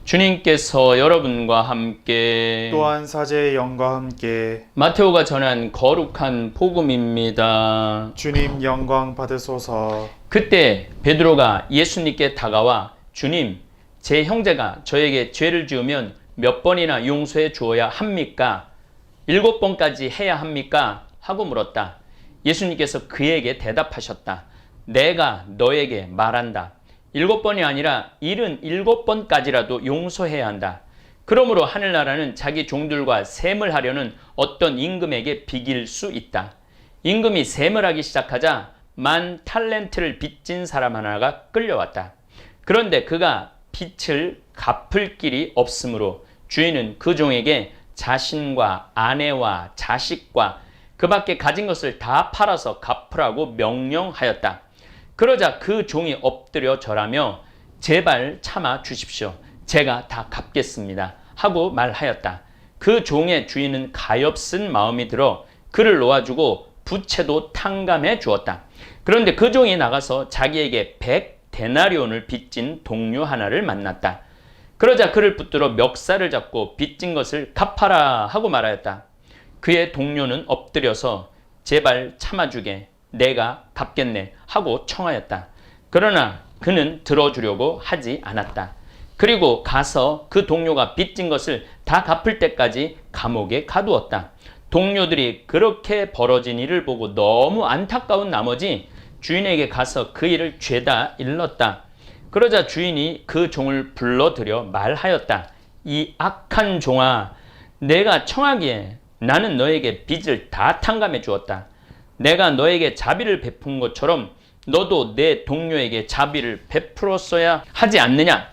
주님께서 여러분과 함께 또한 사제의 영과 함께 마테오가 전한 거룩한 복음입니다. 주님 영광 받으소서. 그때 베드로가 예수님께 다가와 주님, 제 형제가 저에게 죄를 지으면 몇 번이나 용서해 주어야 합니까? 7번까지 해야 합니까? 하고 물었다. 예수님께서 그에게 대답하셨다. 내가 너에게 말한다. 7번이 아니라 77번까지라도 용서해야 한다. 그러므로 하늘나라는 자기 종들과 셈을 하려는 어떤 임금에게 비길 수 있다. 임금이 셈을 하기 시작하자 10,000달란트를 빚진 사람 하나가 끌려왔다. 그런데 그가 빚을 갚을 길이 없으므로 주인은 그 종에게 자신과 아내와 자식과 그 밖에 가진 것을 다 팔아서 갚으라고 명령하였다. 그러자 그 종이 엎드려 절하며 제발 참아 주십시오. 제가 다 갚겠습니다. 하고 말하였다. 그 종의 주인은 가엾은 마음이 들어 그를 놓아주고 부채도 탕감해 주었다. 그런데 그 종이 나가서 자기에게 100데나리온을 빚진 동료 하나를 만났다. 그러자 그를 붙들어 멱살을 잡고 빚진 것을 갚아라 하고 말하였다. 그의 동료는 엎드려서 제발 참아주게, 내가 갚겠네 하고 청하였다. 그러나 그는 들어주려고 하지 않았다. 그리고 가서 그 동료가 빚진 것을 다 갚을 때까지 감옥에 가두었다. 동료들이 그렇게 벌어진 일을 보고 너무 안타까운 나머지 주인에게 가서 그 일을 죄다 일렀다. 그러자 주인이 그 종을 불러들여 말하였다. 이 악한 종아, 내가 청하기에 나는 너에게 빚을 다 탕감해 주었다. 내가 너에게 자비를 베푼 것처럼 너도 내 동료에게 자비를 베풀었어야 하지 않느냐?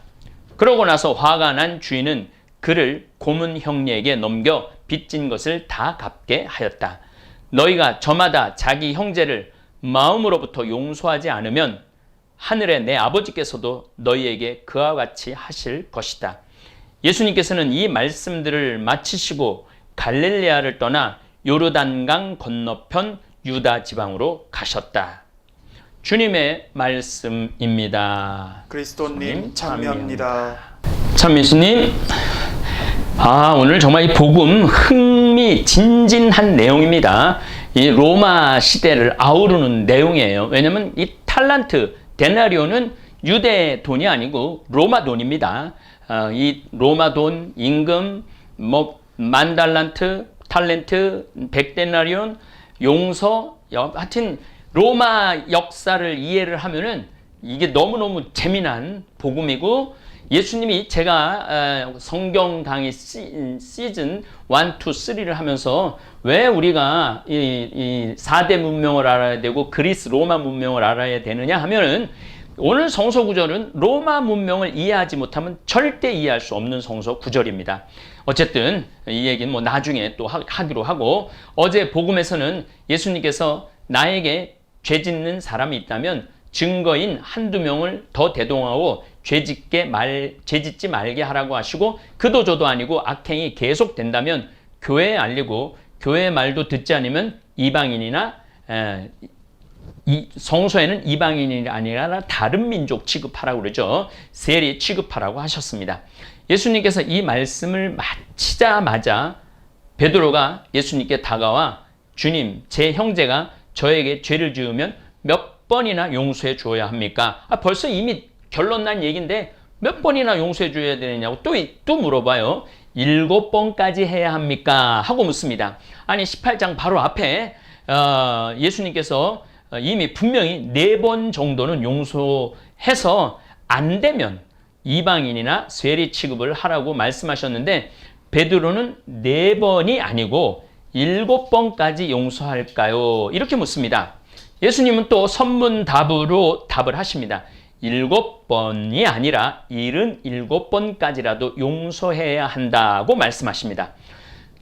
그러고 나서 화가 난 주인은 그를 고문 형리에게 넘겨 빚진 것을 다 갚게 하였다. 너희가 저마다 자기 형제를 마음으로부터 용서하지 않으면 하늘의 내 아버지께서도 너희에게 그와 같이 하실 것이다. 예수님께서는 이 말씀들을 마치시고 갈릴레아를 떠나 요르단강 건너편 유다 지방으로 가셨다. 주님의 말씀입니다. 그리스도님 참여합니다. 참 예수님, 오늘 정말 이 복음 흥미진진한 내용입니다. 이 로마 시대를 아우르는 내용이에요. 왜냐하면 이 탈란트, 데나리온은 유대 돈이 아니고 로마 돈입니다. 이 로마 돈, 임금, 10,000달란트, 탈란트, 100데나리온, 용서, 하여튼 로마 역사를 이해를 하면은 이게 너무너무 재미난 복음이고, 예수님이 제가 성경 강의 시즌 1, 2, 3를 하면서 왜 우리가 이 4대 문명을 알아야 되고 그리스 로마 문명을 알아야 되느냐 하면은, 오늘 성서 구절은 로마 문명을 이해하지 못하면 절대 이해할 수 없는 성서 구절입니다. 어쨌든 이 얘기는 나중에 또 하기로 하고, 어제 복음에서는 예수님께서 나에게 죄 짓는 사람이 있다면 증거인 한두 명을 더 대동하고 죄 짓지 말게 하라고 하시고, 그도 저도 아니고 악행이 계속된다면 교회에 알리고, 교회의 말도 듣지 않으면 이방인이나 이 성소에는 이방인이 아니라 다른 민족 취급하라고 그러죠. 세리 취급하라고 하셨습니다. 예수님께서 이 말씀을 마치자마자 베드로가 예수님께 다가와 주님, 제 형제가 저에게 죄를 지으면 몇 번이나 용서해 주어야 합니까? 벌써 이미 결론 난 얘기인데 몇 번이나 용서해 줘야 되느냐고 또 물어봐요. 7번까지 해야 합니까? 하고 묻습니다. 아니 18장 바로 앞에 예수님께서 이미 분명히 4번 정도는 용서해서 안 되면 이방인이나 세리 취급을 하라고 말씀하셨는데, 베드로는 4번이 아니고 7번까지 용서할까요? 이렇게 묻습니다. 예수님은 또 선문답으로 답을 하십니다. 7번이 아니라 77번까지라도 용서해야 한다고 말씀하십니다.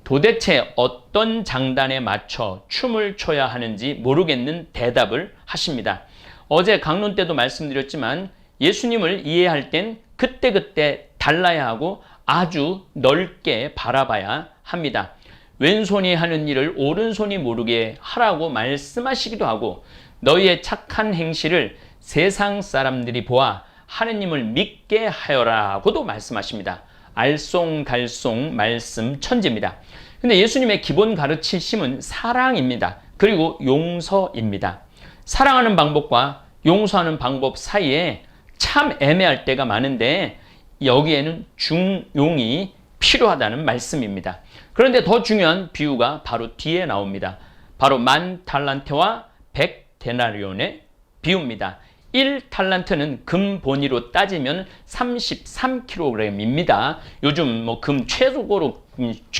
도대체 어떤 장단에 맞춰 춤을 춰야 하는지 모르겠는 대답을 하십니다. 어제 강론 때도 말씀드렸지만 예수님을 이해할 땐 그때그때 달라야 하고 아주 넓게 바라봐야 합니다. 왼손이 하는 일을 오른손이 모르게 하라고 말씀하시기도 하고, 너희의 착한 행실을 세상 사람들이 보아 하느님을 믿게 하여라고도 말씀하십니다. 알쏭달쏭 말씀 천지입니다. 근데 예수님의 기본 가르치심은 사랑입니다. 그리고 용서입니다. 사랑하는 방법과 용서하는 방법 사이에 참 애매할 때가 많은데 여기에는 중용이 필요하다는 말씀입니다. 그런데 더 중요한 비유가 바로 뒤에 나옵니다. 바로 10,000달란트와 100데나리온의 비유입니다. 1달란트는 금 본위로 따지면 33kg입니다. 요즘 뭐 금 최고로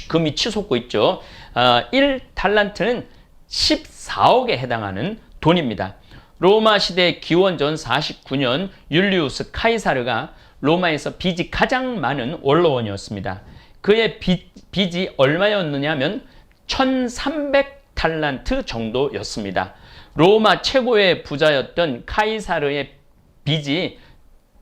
금이 치솟고 있죠. 1달란트는 14억에 해당하는 돈입니다. 로마 시대 기원전 49년 율리우스 카이사르가 로마에서 빚이 가장 많은 원로원이었습니다. 그의 빚이 얼마였느냐면 1300달란트 정도였습니다. 로마 최고의 부자였던 카이사르의 빚이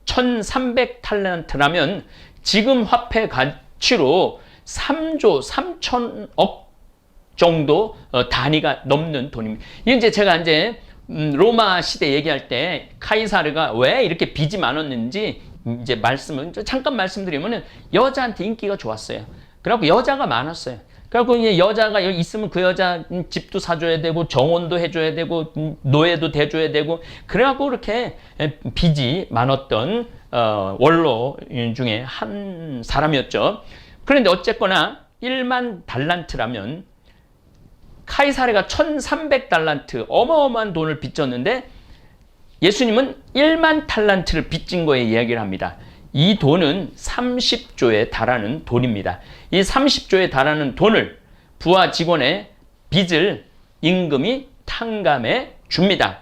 1300달란트라면 지금 화폐 가치로 3조 3천억 정도 단위가 넘는 돈입니다. 이제 제가 로마 시대 얘기할 때 카이사르가 왜 이렇게 빚이 많았는지 이제 말씀을 잠깐 말씀드리면은 여자한테 인기가 좋았어요. 그래갖고 여자가 많았어요. 그래갖고 여자가 있으면 그 여자 집도 사줘야 되고 정원도 해줘야 되고 노예도 대줘야 되고 그래갖고 그렇게 빚이 많았던 원로 중에 한 사람이었죠. 그런데 어쨌거나 1만 달란트라면 카이사르가 1300달란트 어마어마한 돈을 빚졌는데 예수님은 1만 달란트를 빚진 거에 이야기를 합니다. 이 돈은 30조에 달하는 돈입니다. 이 30조에 달하는 돈을 부하 직원의 빚을 임금이 탕감해 줍니다.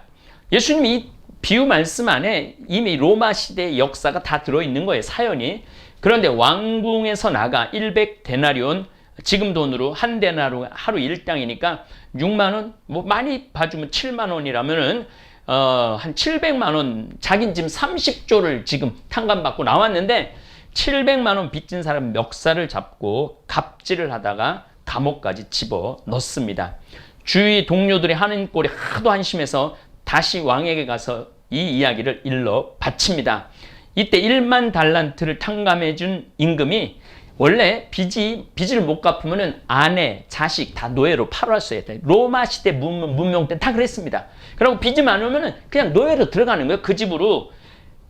예수님이 이 비유 말씀 안에 이미 로마 시대의 역사가 다 들어있는 거예요. 사연이. 그런데 왕궁에서 나가 100데나리온 지금 돈으로 한 데나로 하루 일당이니까 6만 원, 뭐 많이 봐주면 7만 원이라면은 한 700만 원, 자긴 지금 30조를 지금 탕감받고 나왔는데 700만 원 빚진 사람 멱살을 잡고 갑질을 하다가 감옥까지 집어 넣습니다. 주위 동료들이 하는 꼴에 하도 한심해서 다시 왕에게 가서 이 이야기를 일러 바칩니다. 이때 1만 달란트를 탕감해 준 임금이 원래 빚을 못 갚으면은 아내, 자식 다 노예로 팔았어야 돼. 로마 시대 문명 때 다 그랬습니다. 그리고 빚이 많으면은 그냥 노예로 들어가는 거예요. 그 집으로.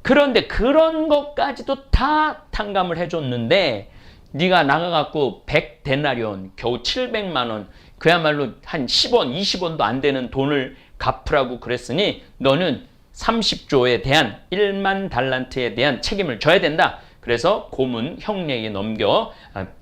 그런데 그런 것까지도 다 탕감을 해줬는데 네가 나가갖고 100데나리온 겨우 700만 원 그야말로 한 10원, 20원도 안 되는 돈을 갚으라고 그랬으니 너는 30조에 대한 1만 달란트에 대한 책임을 져야 된다. 그래서 고문 형내에게 넘겨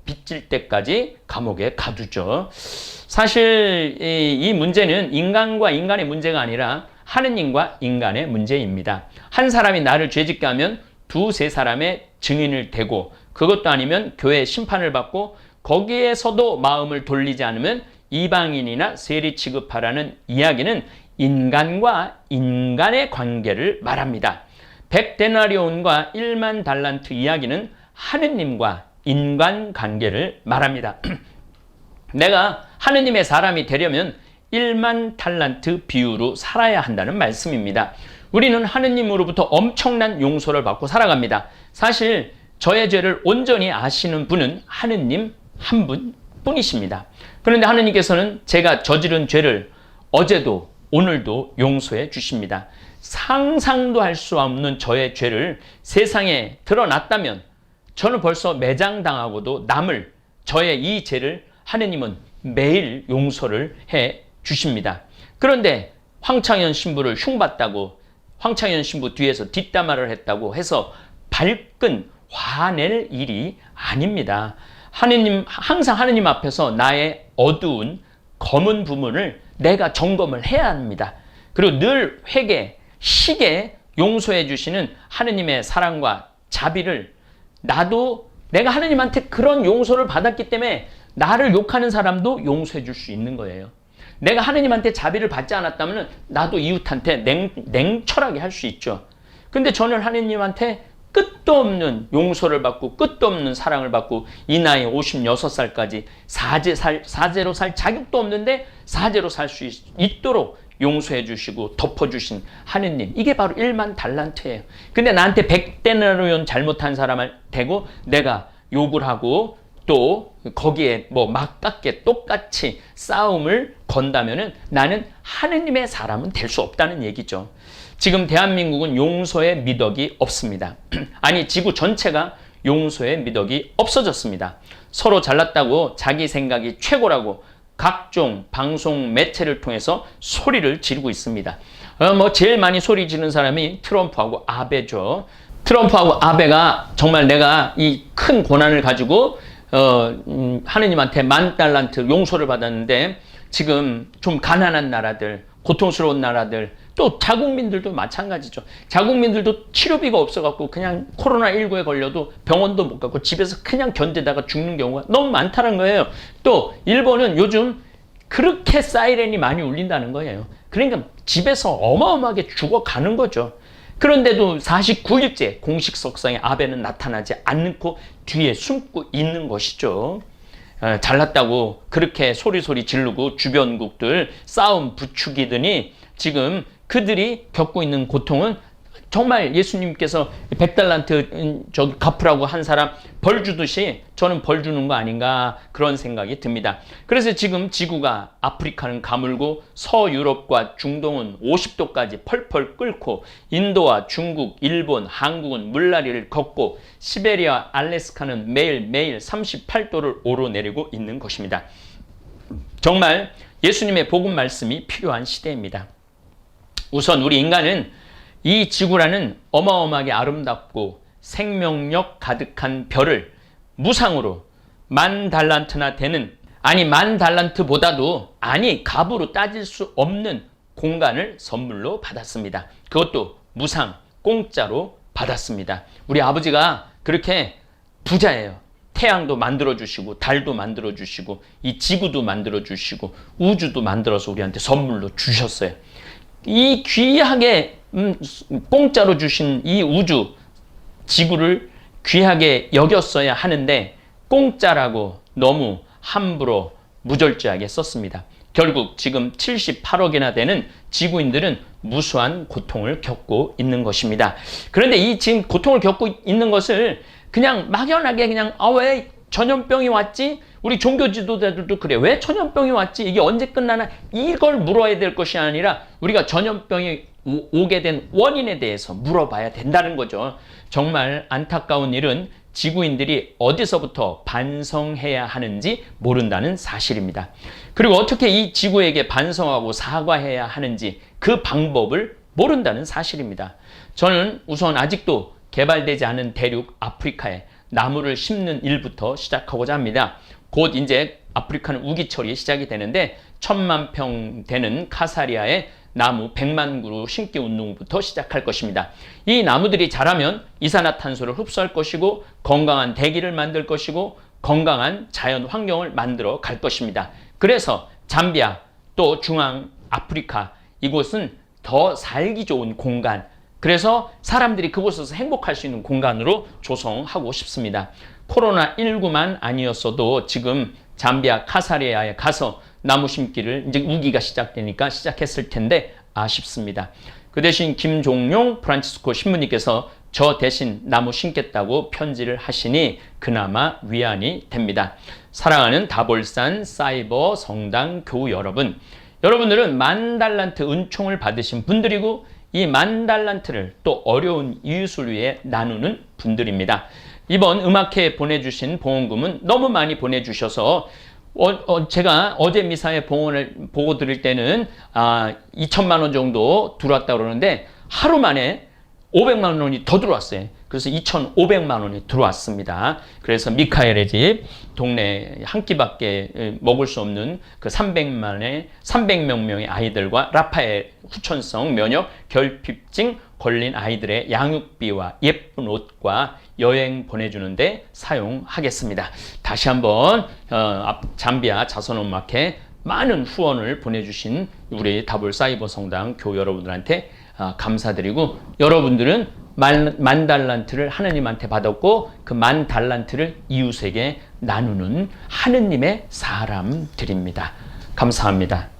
빚질 때까지 감옥에 가두죠. 사실 이 문제는 인간과 인간의 문제가 아니라 하느님과 인간의 문제입니다. 한 사람이 나를 죄짓게 하면 두세 사람의 증인을 대고 그것도 아니면 교회 심판을 받고 거기에서도 마음을 돌리지 않으면 이방인이나 세리 취급하라는 이야기는 인간과 인간의 관계를 말합니다. 100데나리온과 1만 달란트 이야기는 하느님과 인간 관계를 말합니다. 내가 하느님의 사람이 되려면 1만 달란트 비유로 살아야 한다는 말씀입니다. 우리는 하느님으로부터 엄청난 용서를 받고 살아갑니다. 사실 저의 죄를 온전히 아시는 분은 하느님 한 분뿐이십니다. 그런데 하느님께서는 제가 저지른 죄를 어제도 오늘도 용서해 주십니다. 상상도 할 수 없는 저의 죄를 세상에 드러났다면 저는 벌써 매장당하고도 남을 저의 이 죄를 하느님은 매일 용서를 해 주십니다. 그런데 황창현 신부를 흉봤다고 황창현 신부 뒤에서 뒷담화를 했다고 해서 발끈 화낼 일이 아닙니다. 항상 하느님 앞에서 나의 어두운 검은 부분을 내가 점검을 해야 합니다. 그리고 늘 회개, 시게 용서해 주시는 하느님의 사랑과 자비를 나도 내가 하느님한테 그런 용서를 받았기 때문에 나를 욕하는 사람도 용서해 줄 수 있는 거예요. 내가 하느님한테 자비를 받지 않았다면 나도 이웃한테 냉철하게 할 수 있죠. 근데 저는 하느님한테 끝도 없는 용서를 받고 끝도 없는 사랑을 받고 이 나이 56살까지 사제로 살 자격도 없는데 사제로 살 수 있도록 용서해 주시고 덮어주신 하느님, 이게 바로 1만 달란트예요. 근데 나한테 100데나리온 잘못한 사람을 대고 내가 욕을 하고 또 거기에 뭐 막깝게 똑같이 싸움을 건다면은 나는 하느님의 사람은 될 수 없다는 얘기죠. 지금 대한민국은 용서의 미덕이 없습니다. 아니, 지구 전체가 용서의 미덕이 없어졌습니다. 서로 잘났다고 자기 생각이 최고라고 각종 방송 매체를 통해서 소리를 지르고 있습니다. 제일 많이 소리 지르는 사람이 트럼프하고 아베죠. 트럼프하고 아베가 정말 내가 이 큰 고난을 가지고 하느님한테 10,000달란트 용서를 받았는데 지금 좀 가난한 나라들, 고통스러운 나라들, 또 자국민들도 마찬가지죠. 자국민들도 치료비가 없어갖고 그냥 코로나19에 걸려도 병원도 못 가고 집에서 그냥 견디다가 죽는 경우가 너무 많다는 거예요. 또 일본은 요즘 그렇게 사이렌이 많이 울린다는 거예요. 그러니까 집에서 어마어마하게 죽어가는 거죠. 그런데도 49일째 공식 석상에 아베는 나타나지 않고 뒤에 숨고 있는 것이죠. 잘났다고 그렇게 소리소리 지르고 주변국들 싸움 부추기더니 지금 그들이 겪고 있는 고통은 정말 예수님께서 100달란트 저기 갚으라고 한 사람 벌 주듯이 저는 벌 주는 거 아닌가 그런 생각이 듭니다. 그래서 지금 지구가 아프리카는 가물고 서유럽과 중동은 50도까지 펄펄 끓고 인도와 중국, 일본, 한국은 물난리를 걷고 시베리아, 알래스카는 매일매일 38도를 오르내리고 있는 것입니다. 정말 예수님의 복음 말씀이 필요한 시대입니다. 우선 우리 인간은 이 지구라는 어마어마하게 아름답고 생명력 가득한 별을 무상으로 10,000달란트나 되는, 아니 10,000달란트보다도 값으로 따질 수 없는 공간을 선물로 받았습니다. 그것도 무상 공짜로 받았습니다. 우리 아버지가 그렇게 부자예요. 태양도 만들어주시고 달도 만들어주시고 이 지구도 만들어주시고 우주도 만들어서 우리한테 선물로 주셨어요. 이 귀하게 공짜로 주신 이 우주 지구를 귀하게 여겼어야 하는데 공짜라고 너무 함부로 무절제하게 썼습니다. 결국 지금 78억이나 되는 지구인들은 무수한 고통을 겪고 있는 것입니다. 그런데 이 지금 고통을 겪고 있는 것을 그냥 막연하게 그냥 왜 전염병이 왔지? 우리 종교 지도자들도 그래. 왜 전염병이 왔지? 이게 언제 끝나나? 이걸 물어야 될 것이 아니라 우리가 전염병이 오게 된 원인에 대해서 물어봐야 된다는 거죠. 정말 안타까운 일은 지구인들이 어디서부터 반성해야 하는지 모른다는 사실입니다. 그리고 어떻게 이 지구에게 반성하고 사과해야 하는지 그 방법을 모른다는 사실입니다. 저는 우선 아직도 개발되지 않은 대륙 아프리카에 나무를 심는 일부터 시작하고자 합니다. 곧 이제 아프리카는 우기철이 시작이 되는데 1,000만 평 되는 카사리아에 나무 100만 그루 심기 운동부터 시작할 것입니다. 이 나무들이 자라면 이산화탄소를 흡수할 것이고 건강한 대기를 만들 것이고 건강한 자연 환경을 만들어 갈 것입니다. 그래서 잠비아 또 중앙 아프리카 이곳은 더 살기 좋은 공간, 그래서 사람들이 그곳에서 행복할 수 있는 공간으로 조성하고 싶습니다. 코로나19만 아니었어도 지금 잠비아 카사리아에 가서 나무 심기를 이제 우기가 시작되니까 시작했을 텐데 아쉽습니다. 그 대신 김종용 프란치스코 신부님께서 저 대신 나무 심겠다고 편지를 하시니 그나마 위안이 됩니다. 사랑하는 다볼산 사이버 성당 교우 여러분, 여러분들은 10,000달란트 은총을 받으신 분들이고 이 10,000달란트를 또 어려운 이웃을 위해 나누는 분들입니다. 이번 음악회 보내주신 봉헌금은 너무 많이 보내주셔서 제가 어제 미사에 봉헌을 보고 드릴 때는 2천만 원 정도 들어왔다고 그러는데 하루 만에 500만 원이 더 들어왔어요. 그래서 2,500만 원이 들어왔습니다. 그래서 미카엘의 집 동네 한 끼밖에 먹을 수 없는 그 300명 명의 아이들과 라파엘 후천성 면역 결핍증 걸린 아이들의 양육비와 예쁜 옷과 여행 보내주는데 사용하겠습니다. 다시 한번 잠비아 자선음악회 많은 후원을 보내주신 우리 다볼 사이버 성당 교우 여러분들한테 감사드리고, 여러분들은 10,000달란트를 하느님한테 받았고 그 10,000달란트를 이웃에게 나누는 하느님의 사람들입니다. 감사합니다.